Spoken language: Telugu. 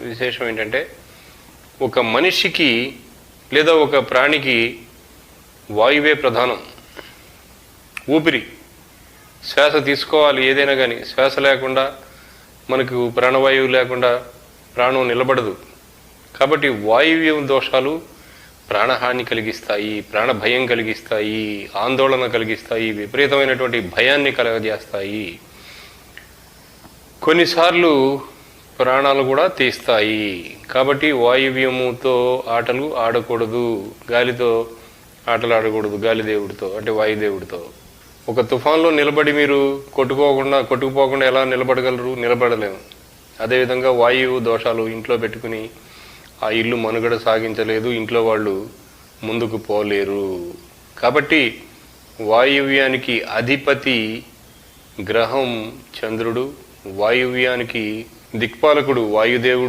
విశేషం ఏంటంటే ఒక మనిషికి లేదా ఒక ప్రాణికి వాయువే ప్రధానం. ఊపిరి, శ్వాస తీసుకోవాలి ఏదైనా కానీ. శ్వాస లేకుండా మనకు ప్రాణవాయువు లేకుండా ప్రాణం నిలబడదు. కాబట్టి వాయువ్య దోషాలు ప్రాణహాని కలిగిస్తాయి, ప్రాణ భయం కలిగిస్తాయి, ఆందోళన కలిగిస్తాయి, విపరీతమైనటువంటి భయాన్ని కలగజేస్తాయి. కొన్నిసార్లు ప్రాణాలు కూడా తీస్తాయి. కాబట్టి వాయువ్యముతో ఆటలు ఆడకూడదు, గాలితో ఆటలు ఆడకూడదు. గాలిదేవుడితో అంటే వాయుదేవుడితో. ఒక తుఫాన్లో నిలబడి మీరు కొట్టుకుపోకుండా ఎలా నిలబడగలరు? నిలబడలేము. అదేవిధంగా వాయువు దోషాలు ఇంట్లో పెట్టుకుని ఆ ఇల్లు మనుగడ సాగించలేదు, ఇంట్లో వాళ్ళు ముందుకు పోలేరు. కాబట్టి వాయువ్యానికి అధిపతి గ్రహం చంద్రుడు, వాయువ్యానికి దిక్పాలకుడు వాయుదేవుడు.